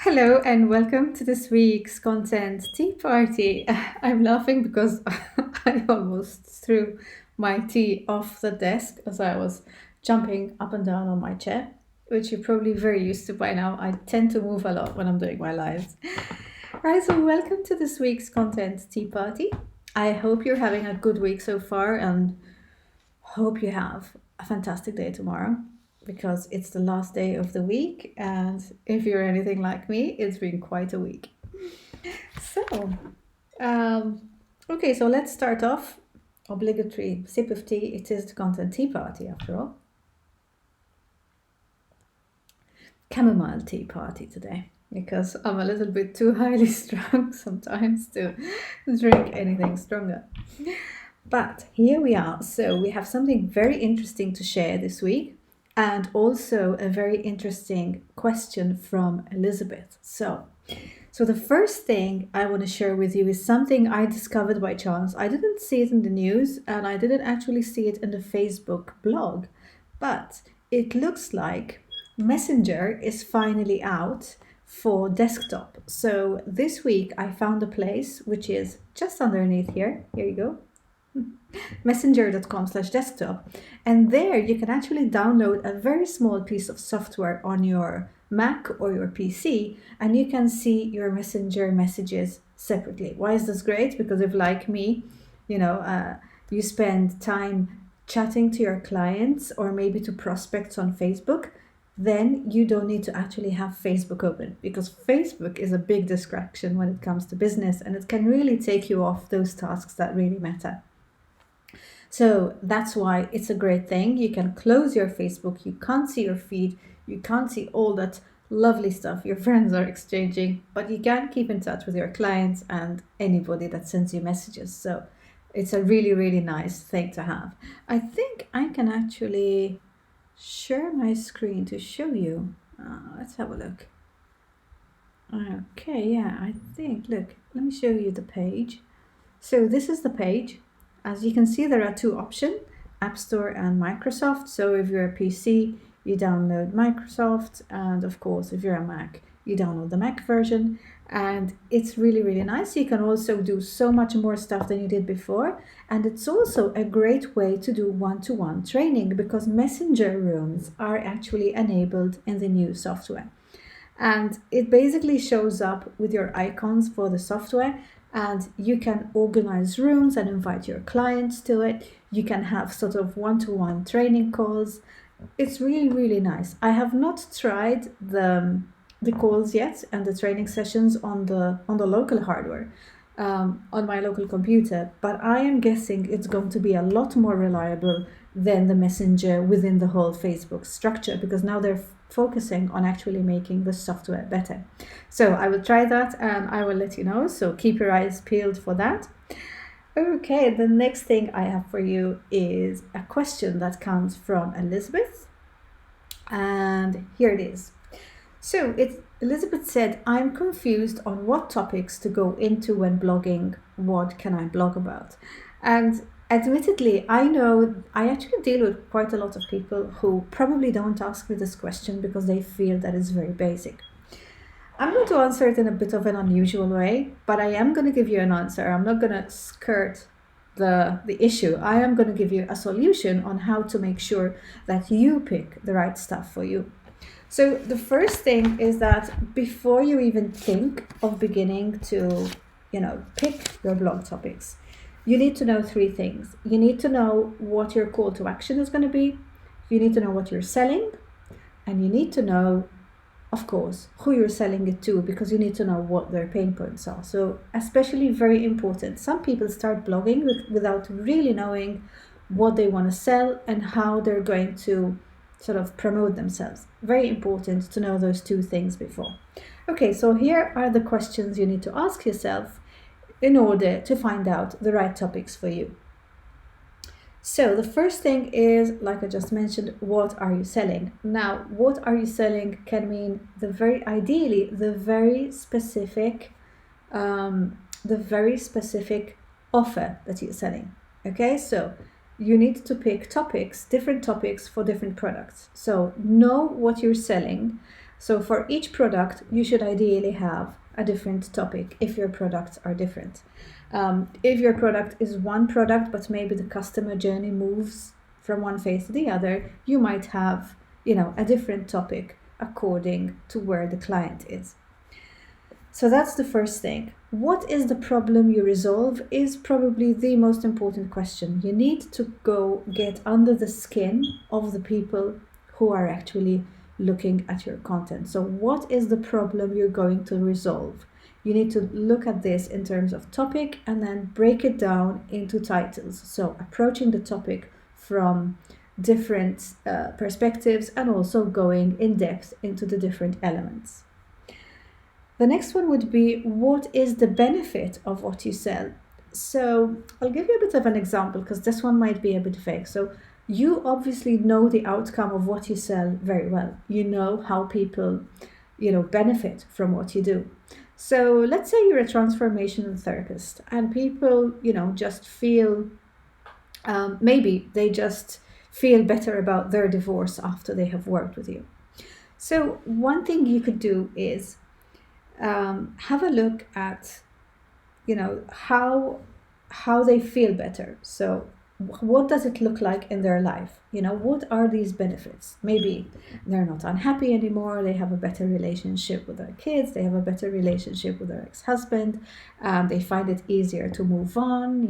Hello and welcome to this week's content tea party. I'm laughing because I almost threw my tea off the desk as I was jumping up and down on my chair, which you're probably very used to by now. I tend to move a lot when I'm doing my lives. Right, so welcome to this week's content tea party. I hope you're having a good week so far and hope you have a fantastic day tomorrow because it's the last day of the week. And if you're anything like me, it's been quite a week. So, um, okay, so let's start off. Obligatory sip of tea. It is the content tea party after all. Chamomile tea party today because I'm a little bit too highly strung sometimes to drink anything stronger. But here we are. So we have something very interesting to share this week and also a very interesting question from Elizabeth. So the first thing I want to share with you is something I discovered by chance. I didn't see it in the news and I didn't actually see it in the Facebook blog, but it looks like Messenger is finally out for desktop. So this week I found a place which is just underneath here. Here you go, messenger.com/desktop, and there you can actually download a very small piece of software on your Mac or your PC, and you can see your messenger messages separately. Why is this great? Because if, like me, you spend time chatting to your clients or maybe to prospects on Facebook, then you don't need to actually have Facebook open, because Facebook is a big distraction when it comes to business and it can really take you off those tasks that really matter. So that's why it's a great thing. You can close your Facebook, you can't see your feed, you can't see all that lovely stuff your friends are exchanging, but you can keep in touch with your clients and anybody that sends you messages. So it's a really, really nice thing to have. I think I can actually share my screen to show you. Let's have a look. Okay, yeah, I think, look, let me show you the page. So this is the page. As you can see, there are two options, App Store and Microsoft. So if you're a PC, you download Microsoft. And of course, if you're a Mac, you download the Mac version. And it's really, really nice. You can also do so much more stuff than you did before. And it's also a great way to do one-to-one training because messenger rooms are actually enabled in the new software. And it basically shows up with your icons for the software, and you can organize rooms and invite your clients to it. You can have sort of one-to-one training calls. It's really, really nice. I have not tried the calls yet and the training sessions on the local hardware, on my local computer, but I am guessing it's going to be a lot more reliable than the messenger within the whole Facebook structure, because now they're focusing on actually making the software better. So I will try that and I will let you know. So keep your eyes peeled for that. Okay, the next thing I have for you is a question that comes from Elizabeth. And here it is. So Elizabeth said, I'm confused on what topics to go into when blogging. What can I blog about? And admittedly, I know I actually deal with quite a lot of people who probably don't ask me this question because they feel that it's very basic. I'm going to answer it in a bit of an unusual way, but I am going to give you an answer. I'm not going to skirt the issue. I am going to give you a solution on how to make sure that you pick the right stuff for you. So the first thing is that before you even think of beginning to, pick your blog topics, you need to know three things. You need to know what your call to action is going to be. You need to know what you're selling. And you need to know, of course, who you're selling it to, because you need to know what their pain points are. So especially very important. Some people start blogging without really knowing what they want to sell and how they're going to sort of promote themselves. Very important to know those two things before. Okay, so here are the questions you need to ask yourself in order to find out the right topics for you. So the first thing is, like I just mentioned, what are you selling? Now, what are you selling can mean the very specific offer that you're selling. Okay, so you need to pick different topics for different products. So know what you're selling, So for each product, you should ideally have a different topic if your products are different. If your product is one product, but maybe the customer journey moves from one phase to the other, you might have, a different topic according to where the client is. So that's the first thing. What is the problem you resolve is probably the most important question. You need to go get under the skin of the people who are actually looking at your content. So what is the problem you're going to resolve? You need to look at this in terms of topic and then break it down into titles. So approaching the topic from different perspectives and also going in depth into the different elements. The next one would be, what is the benefit of what you sell? So I'll give you a bit of an example because this one might be a bit vague. So you obviously know the outcome of what you sell very well. You know how people, benefit from what you do. So let's say you're a transformational therapist and people, just feel, maybe they just feel better about their divorce after they have worked with you. So one thing you could do is have a look at, how they feel better. So what does it look like in their life? What are these benefits? Maybe they're not unhappy anymore. They have a better relationship with their kids. They have a better relationship with their ex-husband. They find it easier to move on.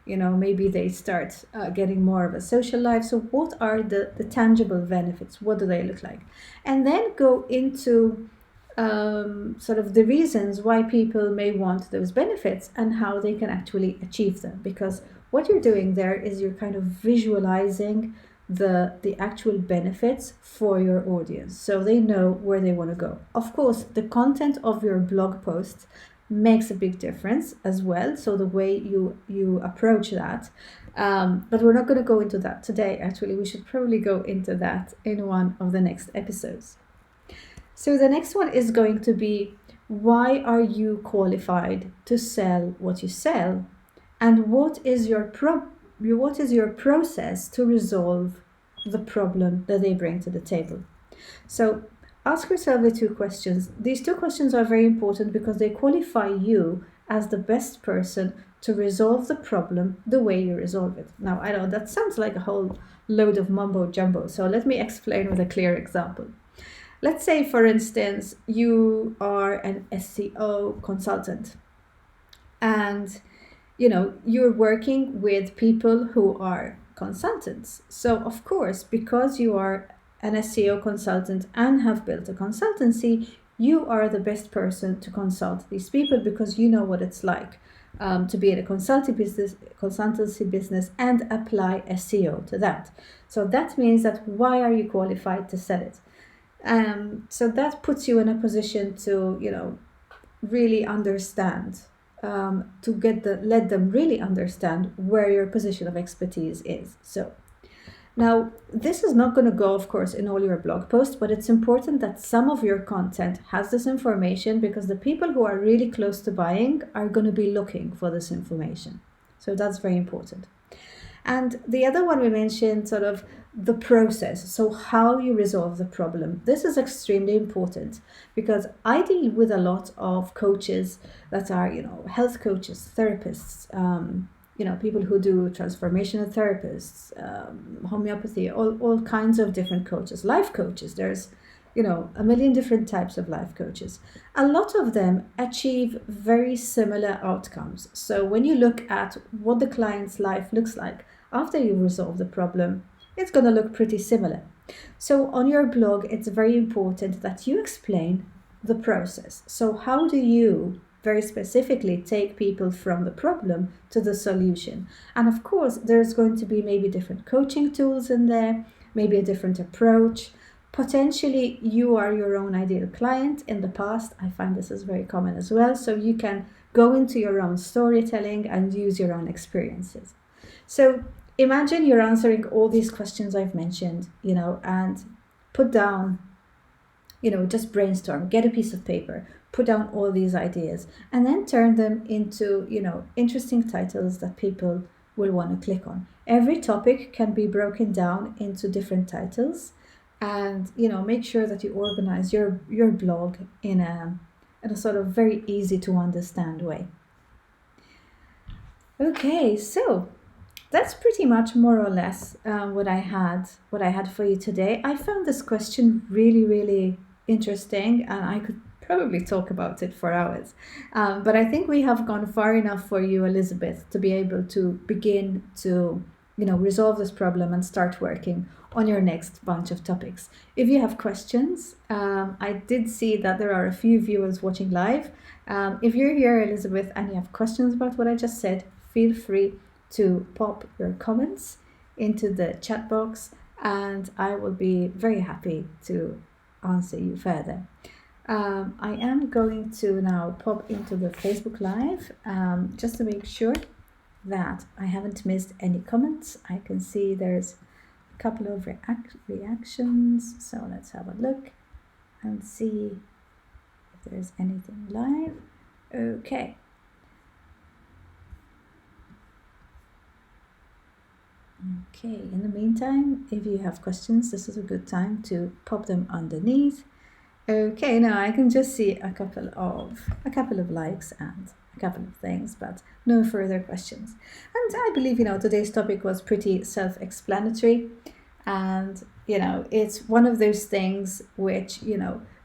Maybe they start getting more of a social life. So what are the tangible benefits? What do they look like? And then go into sort of the reasons why people may want those benefits and how they can actually achieve them. Because what you're doing there is you're kind of visualizing the actual benefits for your audience, so they know where they want to go. Of course, the content of your blog post makes a big difference as well, so the way you approach that. But we're not going to go into that today. Actually, we should probably go into that in one of the next episodes. So the next one is going to be, why are you qualified to sell what you sell? And what is your process to resolve the problem that they bring to the table? So ask yourself the two questions. These two questions are very important because they qualify you as the best person to resolve the problem the way you resolve it. Now, I know that sounds like a whole load of mumbo jumbo, so let me explain with a clear example. Let's say, for instance, you are an SEO consultant and you're working with people who are consultants. So of course, because you are an SEO consultant and have built a consultancy, you are the best person to consult these people because you know what it's like to be in a consultancy business and apply SEO to that. So that means that why are you qualified to sell it? So that puts you in a position to, really understand, let them really understand where your position of expertise is. So now this is not going to go, of course, in all your blog posts, but it's important that some of your content has this information because the people who are really close to buying are going to be looking for this information. So that's very important. And the other one we mentioned, sort of the process, so how you resolve the problem. This is extremely important because I deal with a lot of coaches that are, health coaches, therapists, people who do transformational therapists, homeopathy, all kinds of different coaches, life coaches. There's, a million different types of life coaches. A lot of them achieve very similar outcomes. So when you look at what the client's life looks like after you resolve the problem, it's going to look pretty similar. So on your blog, it's very important that you explain the process. So how do you very specifically take people from the problem to the solution? And of course, there's going to be maybe different coaching tools in there, maybe a different approach. Potentially, you are your own ideal client. In the past, I find this is very common as well. So you can go into your own storytelling and use your own experiences. So imagine you're answering all these questions I've mentioned, and put down, just brainstorm, get a piece of paper, put down all these ideas, and then turn them into, interesting titles that people will want to click on. Every topic can be broken down into different titles. and make sure that you organize your blog in a sort of very easy to understand way. Okay, so that's pretty much more or less what I had for you today. I found this question really, really interesting, and I could probably talk about it for hours. But I think we have gone far enough for you, Elizabeth, to be able to begin to resolve this problem and start working on your next bunch of topics. If you have questions, I did see that there are a few viewers watching live. If you're here, Elizabeth, and you have questions about what I just said, feel free to pop your comments into the chat box, and I will be very happy to answer you further. I am going to now pop into the Facebook Live just to make sure that I haven't missed any comments. I can see there's a couple of reactions, so let's have a look and see if there's anything live. Okay. Okay, in the meantime, if you have questions, this is a good time to pop them underneath. Okay, now I can just see a couple of likes and a couple of things, but no further questions. And I believe, today's topic was pretty self-explanatory, and, it's one of those things which,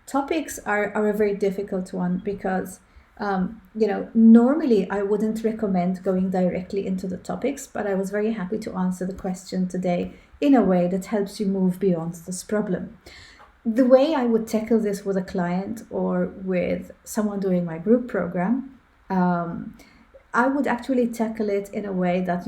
topics are a very difficult one because normally I wouldn't recommend going directly into the topics, but I was very happy to answer the question today in a way that helps you move beyond this problem. The way I would tackle this with a client or with someone doing my group program, I would actually tackle it in a way that,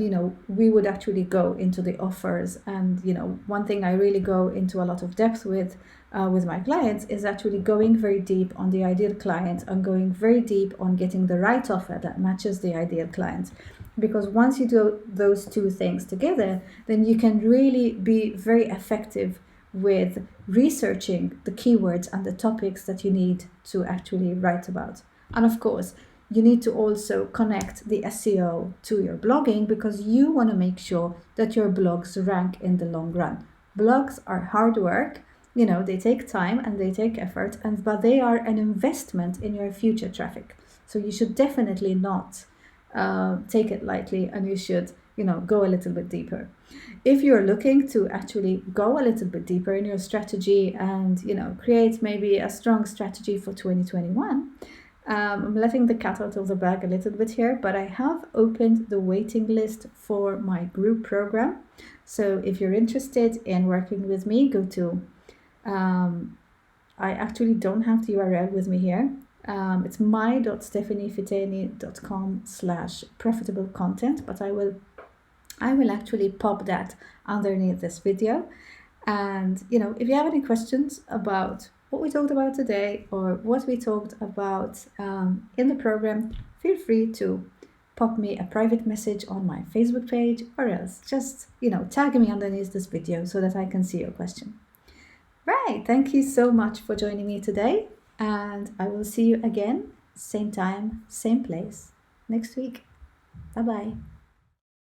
we would actually go into the offers. And, one thing I really go into a lot of depth with my clients is actually going very deep on the ideal client and going very deep on getting the right offer that matches the ideal client. Because once you do those two things together, then you can really be very effective with researching the keywords and the topics that you need to actually write about. And of course, you need to also connect the SEO to your blogging, because you want to make sure that your blogs rank in the long run. Blogs are hard work, they take time and they take effort, but they are an investment in your future traffic. So you should definitely not take it lightly, and you should, go a little bit deeper. If you're looking to actually go a little bit deeper in your strategy and, create maybe a strong strategy for 2021, I'm letting the cat out of the bag a little bit here, but I have opened the waiting list for my group program. So if you're interested in working with me, go to, I actually don't have the URL with me here. It's my.stephaniefitani.com/profitable content, but I will actually pop that underneath this video. And, if you have any questions about what we talked about today or what we talked about in the program, feel free to pop me a private message on my Facebook page, or else just, tag me underneath this video so that I can see your question. Right, thank you so much for joining me today, and I will see you again, same time, same place, next week. Bye-bye.